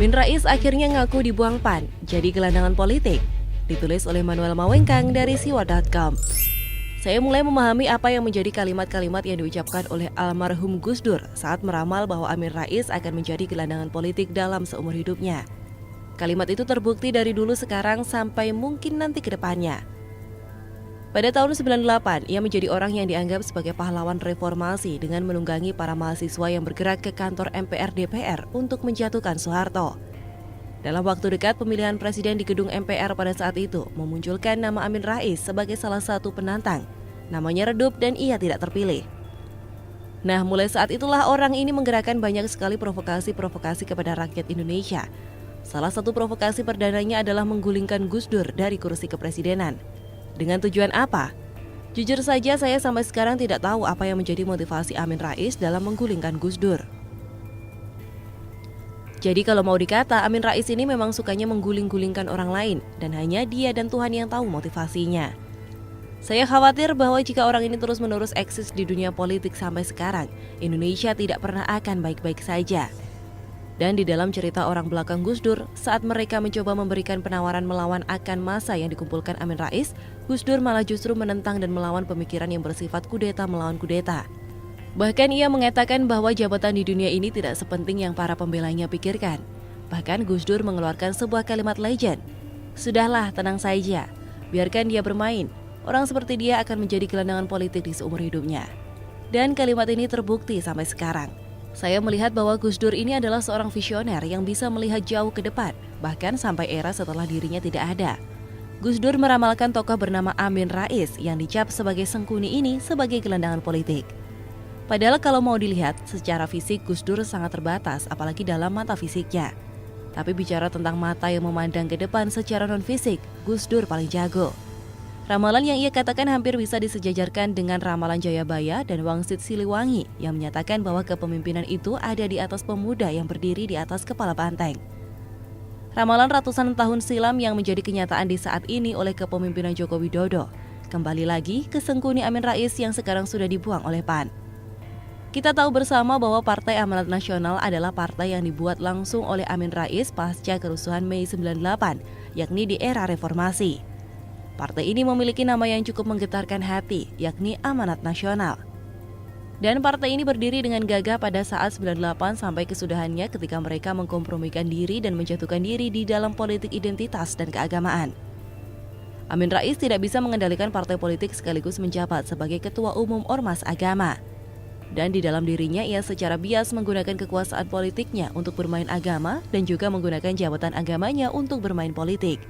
Amin Rais akhirnya ngaku dibuang PAN, jadi gelandangan politik. Ditulis oleh Manuel Mawengkang dari siwa.com. Saya mulai memahami apa yang menjadi kalimat-kalimat yang diucapkan oleh almarhum Gus Dur saat meramal bahwa Amin Rais akan menjadi gelandangan politik dalam seumur hidupnya. Kalimat itu terbukti dari dulu sekarang sampai mungkin nanti ke depannya. Pada tahun 98, ia menjadi orang yang dianggap sebagai pahlawan reformasi dengan menunggangi para mahasiswa yang bergerak ke kantor MPR DPR untuk menjatuhkan Soeharto. Dalam waktu dekat, pemilihan presiden di gedung MPR pada saat itu memunculkan nama Amin Rais sebagai salah satu penantang. Namanya redup dan ia tidak terpilih. Nah, mulai saat itulah orang ini menggerakkan banyak sekali provokasi-provokasi kepada rakyat Indonesia. Salah satu provokasi perdananya adalah menggulingkan Gus Dur dari kursi kepresidenan. Dengan tujuan apa? Jujur saja saya sampai sekarang tidak tahu apa yang menjadi motivasi Amin Rais dalam menggulingkan Gus Dur. Jadi kalau mau dikata, Amin Rais ini memang sukanya mengguling-gulingkan orang lain dan hanya dia dan Tuhan yang tahu motivasinya. Saya khawatir bahwa jika orang ini terus-menerus eksis di dunia politik sampai sekarang, Indonesia tidak pernah akan baik-baik saja. Dan di dalam cerita orang belakang Gus Dur, saat mereka mencoba memberikan penawaran melawan akan massa yang dikumpulkan Amin Rais, Gus Dur malah justru menentang dan melawan pemikiran yang bersifat kudeta melawan kudeta. Bahkan ia mengatakan bahwa jabatan di dunia ini tidak sepenting yang para pembelanya pikirkan. Bahkan Gus Dur mengeluarkan sebuah kalimat legend. Sudahlah, tenang saja. Biarkan dia bermain. Orang seperti dia akan menjadi gelandangan politik di seumur hidupnya. Dan kalimat ini terbukti sampai sekarang. Saya melihat bahwa Gus Dur ini adalah seorang visioner yang bisa melihat jauh ke depan, bahkan sampai era setelah dirinya tidak ada. Gus Dur meramalkan tokoh bernama Amin Rais yang dicap sebagai Sengkuni ini sebagai gelandangan politik. Padahal kalau mau dilihat, secara fisik Gus Dur sangat terbatas, apalagi dalam mata fisiknya. Tapi bicara tentang mata yang memandang ke depan secara non-fisik, Gus Dur paling jago. Ramalan yang ia katakan hampir bisa disejajarkan dengan ramalan Jayabaya dan Wangsit Siliwangi yang menyatakan bahwa kepemimpinan itu ada di atas pemuda yang berdiri di atas kepala banteng. Ramalan ratusan tahun silam yang menjadi kenyataan di saat ini oleh kepemimpinan Joko Widodo. Kembali lagi ke Sengkuni Amin Rais yang sekarang sudah dibuang oleh PAN. Kita tahu bersama bahwa Partai Amanat Nasional adalah partai yang dibuat langsung oleh Amin Rais pasca kerusuhan Mei 98, yakni di era reformasi. Partai ini memiliki nama yang cukup menggetarkan hati, yakni Amanat Nasional. Dan partai ini berdiri dengan gagah pada saat 98 sampai kesudahannya ketika mereka mengkompromikan diri dan menjatuhkan diri di dalam politik identitas dan keagamaan. Amin Rais tidak bisa mengendalikan partai politik sekaligus menjabat sebagai ketua umum ormas agama. Dan di dalam dirinya ia secara bias menggunakan kekuasaan politiknya untuk bermain agama dan juga menggunakan jabatan agamanya untuk bermain politik.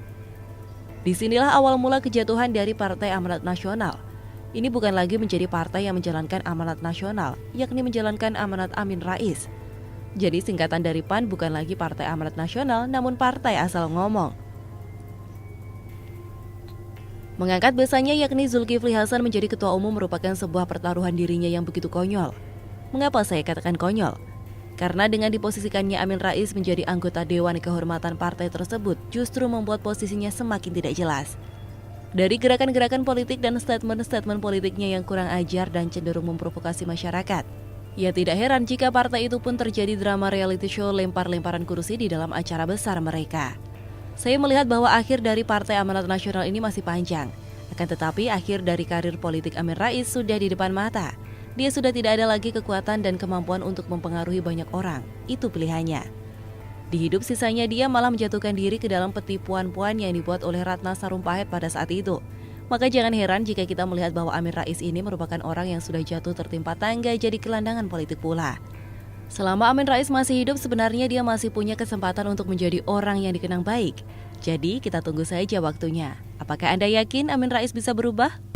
Disinilah awal mula kejatuhan dari Partai Amanat Nasional. Ini bukan lagi menjadi partai yang menjalankan amanat nasional, yakni menjalankan amanat Amin Rais. Jadi singkatan dari PAN bukan lagi Partai Amanat Nasional, namun partai asal ngomong. Mengangkat besannya yakni Zulkifli Hasan menjadi ketua umum merupakan sebuah pertaruhan dirinya yang begitu konyol. Mengapa saya katakan konyol? Karena dengan diposisikannya Amin Rais menjadi anggota Dewan Kehormatan partai tersebut justru membuat posisinya semakin tidak jelas. Dari gerakan-gerakan politik dan statement-statement politiknya yang kurang ajar dan cenderung memprovokasi masyarakat. Ya tidak heran jika partai itu pun terjadi drama reality show lempar-lemparan kursi di dalam acara besar mereka. Saya melihat bahwa akhir dari Partai Amanat Nasional ini masih panjang. Akan tetapi akhir dari karir politik Amin Rais sudah di depan mata. Dia sudah tidak ada lagi kekuatan dan kemampuan untuk mempengaruhi banyak orang. Itu pilihannya. Di hidup sisanya dia malah menjatuhkan diri ke dalam penipuan-puan yang dibuat oleh Ratna Sarumpait pada saat itu. Maka jangan heran jika kita melihat bahwa Amin Rais ini merupakan orang yang sudah jatuh tertimpa tangga jadi gelandangan politik pula. Selama Amin Rais masih hidup sebenarnya dia masih punya kesempatan untuk menjadi orang yang dikenang baik. Jadi kita tunggu saja waktunya. Apakah Anda yakin Amin Rais bisa berubah?